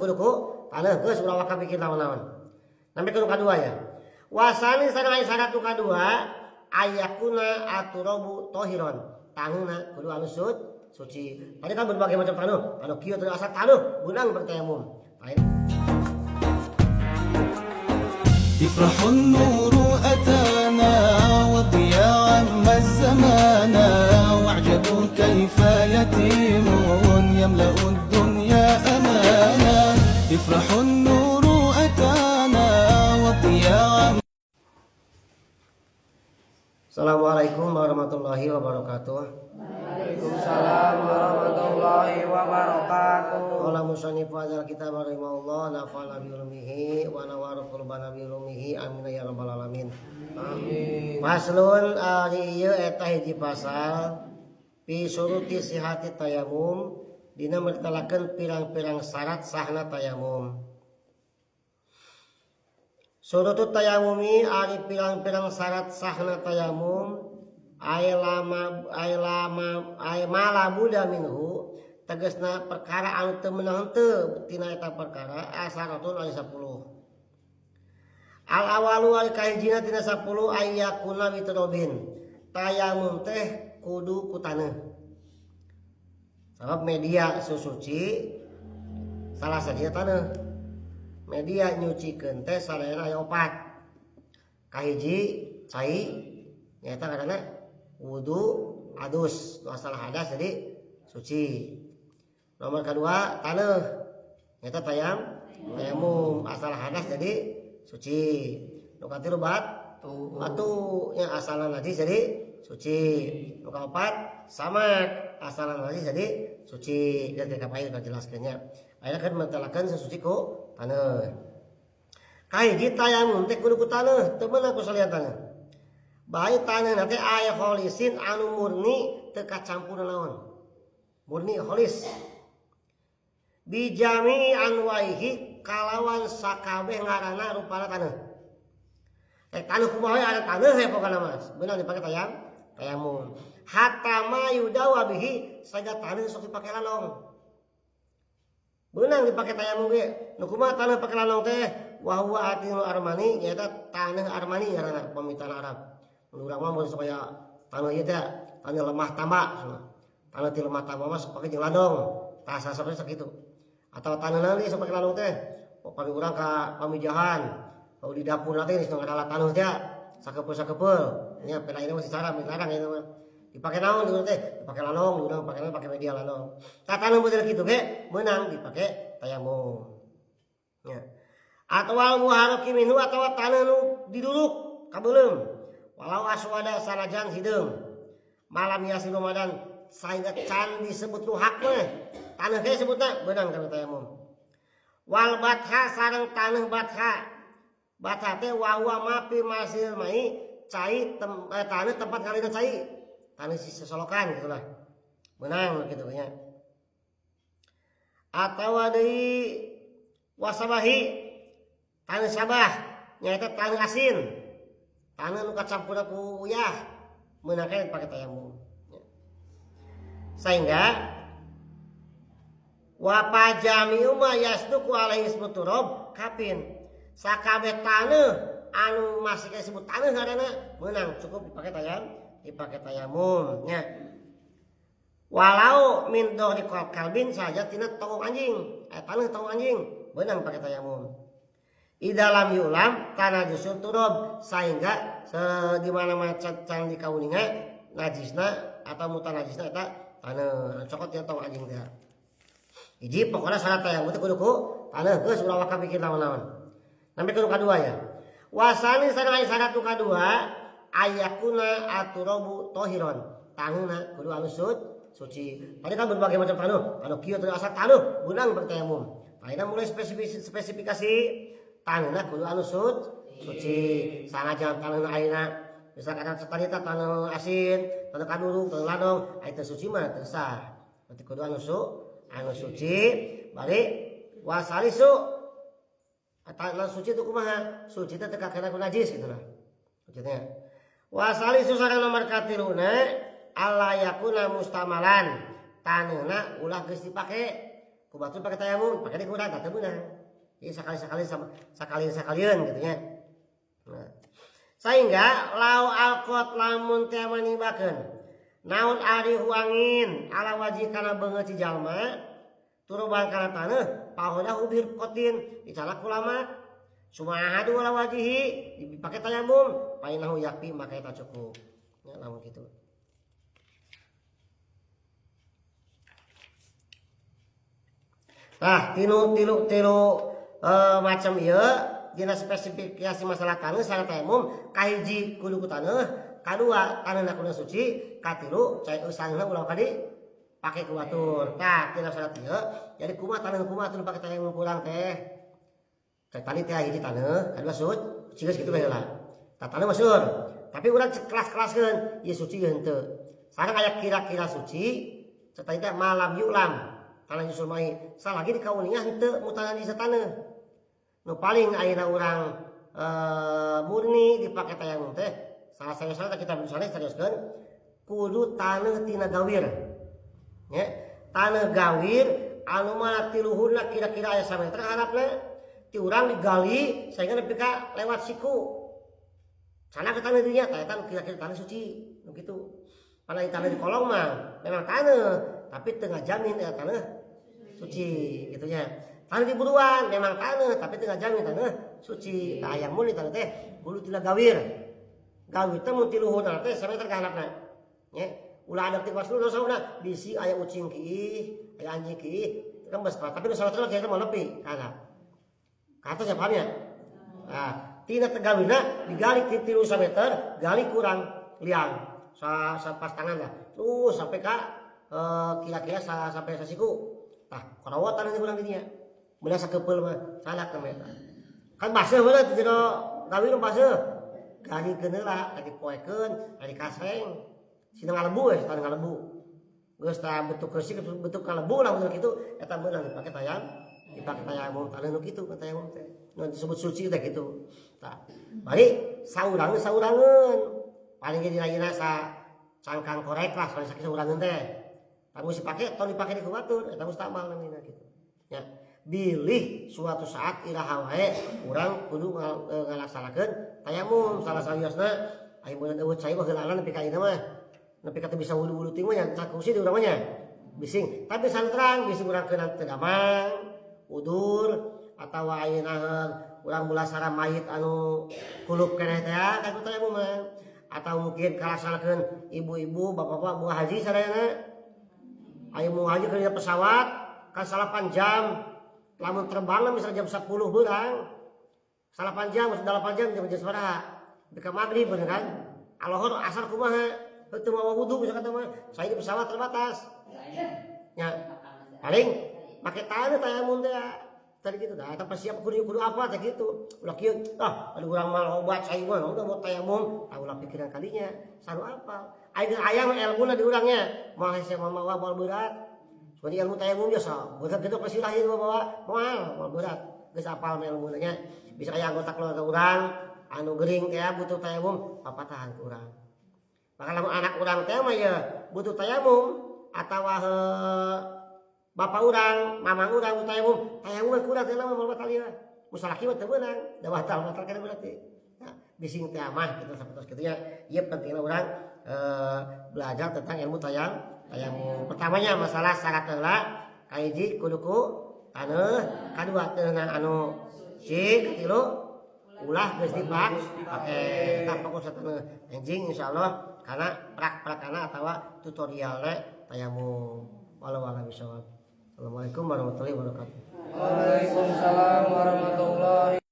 kudu taneuh geus ulah waka bikin naon-naon. Nampi kudu kadua ya. Wasani sareng syarat nu kadua ayakuna aturabu tohiron. Taneuhna kudu anu suci. Tadi kan berbagai macam tanuh. Anu kieu teh asal tanuh beunang bertayamum. يفرح النور أتانا والضياء عم الزمان واعجب كيف يتيم يملأ الدنيا أمانا يفرح النور أتانا والضياء عم. Assalamualaikum warahmatullahi wabarakatuh. Waalaikumsalam warahmatullahi wabarakatuh. Qala musannifu hadzal kitab rahimahullah nafa'ana bi ulumihi wa nawara qulubana bi ulumihi amin ya rabbal alamin. Amin. Paslun ari ieu eta hiji pasal fi suruti sihati tayamum dina mertelakeun pirang-pirang syarat sahna tayamum. Surutut tayamumi ari pirang-pirang syarat sahna tayamum ay malabuda minhu tegasna perkara anu teu meunang teu tina eta perkara asaratun ari 10. Al awalu ari kahijina tina 10 ayyakuna witrobin. Tayamum teh kudu ku taneuh. Sabab media susuci salah saja taneuh. Media nyucikeun teh salayana aya 4. Kahiji cai nyaeta karena wudu adus nu asal hadas jadi suci. Nomor kedua taneuh nyaeta tayamum asal hadas jadi suci. Nu katilu batu nya asalna najis jadi suci. Nu kaopat samak asalna najis jadi suci. Dan ketika pair kajelaskeunnya. Ayeuna kan mentelakeun sesuci ku taneuh. Kahiji tayamum teh kudu ku taneuh, teu meunang ku salian taneuh. Bae taneuhna teh aya kholisin anu murni teu kacampur naon. Murni kholis. Bijami anwaihi kalawan sakabeh ngaranna rupana taneuh. Taneuh kumaha ada taneuh ya pokona Mas. Beunang dipake tayamum. Hatta ma yudawa bihi saja taneuh sok dipake lanong. Beunang dipake tayamum ge. Nu kumaha taneuh pake lanong teh? Wa huwa atinul armani nyaeta taneuh armani ngaranna pamitan Arab. Mun urang mah mun supaya taneuh ieu teh taneuh lemah tamba. Taneuh ti lemah tamba mah sok pake jeung landong. Tah sasok sakitu. Atawa taneuh naon sok pake landong teh? Pami urang ka pamijahan. Kalau di dapur nanti geus ngadalat taneuh teh sakepeul-sakepeul. Nya pelaina masih cara milarang ieu mah. Dipake naon dulu teh? Dipake lanong, urang pake media lanong. Tah taneuh model kitu ge meunang dipake tayamum. Nya. Atwal muharraki minhu atawa taneuh nu diduduk kabeulem. Walau aswada sanajan hideung. Malam yasin Ramadan saingga can disebut ruhak mah. Taneuh ge sebutna beunang kana tayamum. Wal batha sareng taneuh batha. Batha teh wa huwa mapi masil mai cai taneuh tempat kalina cai. Taneuh sesolokan gitu lah. Beunang kitu nya. Atawa deui wasabahi taneuh sabah nyaeta taneuh asin. Taneuh nu kacampurna ku uyah meunang ke pake tayamum. Sehingga wa pajami'u ma yasduqu alaihi ismu turab kapin. Sakabeh taneuh anu masih disebut taneuh ngaranna meunang cukup dipake tayamum nya. Walau min dohri kalbin saja tina tongong anjing. Taneuh tongong anjing beunang pake tayamum. Idalam yulam kana jusul turab sehingga di mana-mana can dikauninga najisna atau mutanajisna eta taneuh cokot tina tongong anjing teh. Hiji pokona syarat tayamum teh kudu ku taneuh geus ulah waka bikin naon-naon. Nampi kudu kadua ya. Wasani sareng syarat nu kadua ayakuna aturabu tohiron. Taneuhna kudu anu suci. Tadi kan berbagai macam taneuh. Anu kieu teh asal tanuh beunang bertayamum. Ayeuna mulai spesifikasi taneuhna kudu anu suci. Sangajan taneuhna ayeuna misalkan tadi taneuh asin, taneuh kadurung, taneuh lanong, aya teu suci mah teu sah. Berarti kudu anu suci. Bari wasalisu taneuh suci itu kumaha? Suci teh teu kakena ku najis kitu lah. Suci teh. Wasalisu sareng nomor katiluna alla yakuna mustamalan. Taneuhna ulah geus dipake ku batur pakai tayamum pakai di urang teu beunang. Jadi sekalian gitu ya. Nah, sehingga lau alqot lamun teh manibakeun naon ari huangin ala wajih kana beungeut ci jalma turuban kana taneuh pahoda ubir kotin dicalak ulama sumahadu ala wajihi dipake tayamum painahu yakfi maka eta cukup ya lamun kitu. Nah, tilu macam ieu dina spesifikasi masalah taneuh sareng tayamum kahiji kudu ku taneuh, kadua taneuhna kudu suci, katilu cai usahana ulah kadi pake ku batur. Tah, tina syarat ieu jadi kumaha taneuh tuluy pake tayamum kurang teh. Cai tadi teh hiji taneuh, kadua suci, cigeus kitu baheula. Tah taneuh masyhur, tapi urang kelas-kelaskeun ieu suci ieu henteu. Sareng aya kira-kira suci, cai teh malam yulam. Tanah nyusul mai salagi di kauninya henteu mutangan di sataneuh. Nu paling ayeuna urang murni dipake tayamum teh salah saya kita misalnya seriuskeun kudu taneuh tina gawir. Nya, taneuh gawir anu mana tiluhurna kira-kira aya sameter harapna ti urang digali sehingga nepi ka lewat siku. Sana ke taneuh dinya tah eta kira-kira taneuh suci nu kitu. Pada taneuh di kolong mah memang taneuh tapi teu ngajamin eta taneuh suci gitu nya. Taneuh di buruan memang taneuh tapi teu ngajamin taneuh suci. Nah aya mun taneuh teh kudu tina gawir. Gawir teh mun tiluhurna teh sameter ka handapna. Nya, ulah ada ti waslu sauna bisi aya ucing kieu, aya anjing kieu, kan beus tapi nu salah kira mau nepi ka handap. Ka atas ya paham ya? Nah, tina teh gawirna digali ti 3 sameter, gali kurang liang. Pas tangan lah. Terus sampai ka kira-kira sampai sasiku. Tah, korawat taneuh urang di dinya. Beula sakepeul mah salak namanya. Kan baseuh beula di jero gawir baseuh. Galikeun heula, tadi poekeun, tadi kaseng. Sina ngalebu we, taneuh ngalebu. Geus tah bentuk keusik bentuk ngalebu lah bener kitu, eta beunang dipake tayamum taneuh nu kitu tayamum teh. Nu disebut suci teh kitu. Tah, bari saurangeun. Paling ge dina ieu sa cangkang korek lah soalnya sakit saurangeun teh. Kamu si pake atau dipake di kubatur, eta mustamal namina gitu. Ya, bilih suatu saat iraha wae urang kudu ngalaksanakeun tayamum salah saliasna aya beunang eueuh cai mah heulalan nepi ka ieu mah. Nepi ka teu bisa wudu-wudu ting mah nya cakusi di urang mah nya. Bising, tapi santrang bising urang keunang teu damang, udur atawa ayeuna urang mulasara mayit anu kulup keneh teh ka tayamum mah. Atau mungkin kalaksanakeun ibu-ibu, bapak-bapak mau haji sadayana. Ayo mau haji ke pesawat kan 8 jam. Lamun terbang misalnya jam 10 beurang. 8 jam, 8 jam jam sabaraha? Bika maghrib bener kan? Alohor asar kumaha? Teu mau wudu misalkan mah. Saya di pesawat terbatas. Ya. Paling make taneuh tayamum teh. Tadi gitu dah, eta siap kudu apa teh gitu. Ulah kieu, ada urang mah obat cai mah, udah mau tayamum, ulah pikiran kalinya, saru apa. Aya mah elmuna di urangnya, moal hese mamawa moal berat. Seperti ilmu tayamum biasa, berat gitu pasti lahir bawa moal berat. Geus apal ilmuna nya. Bisa aya anggota keluarga urang anu gering teh butuh tayamum, papatahan ku urang. Maka lamun anak urang teh mah ya butuh tayamum atawa bapak urang, mamang urang tayamum kurang teh lama moal batal ieu. Musalaki mah teu beunang, da batal kana berarti. Nah, bising teh amah kita sapertos kitu nya. Ieu pentingna urang belajar tentang ilmu tayamum. Pertamanya masalah syarat heula, kahiji kudu ku taneuh, kadua teunang anu cik, katilu ulah geus dipake eta fokus taneuh. Enjing insyaallah kana prak-prakana atawa tutorialna tayamum. Wallahu a'lam bishawab. Assalamualaikum warahmatullahi wabarakatuh. Waalaikumsalam warahmatullahi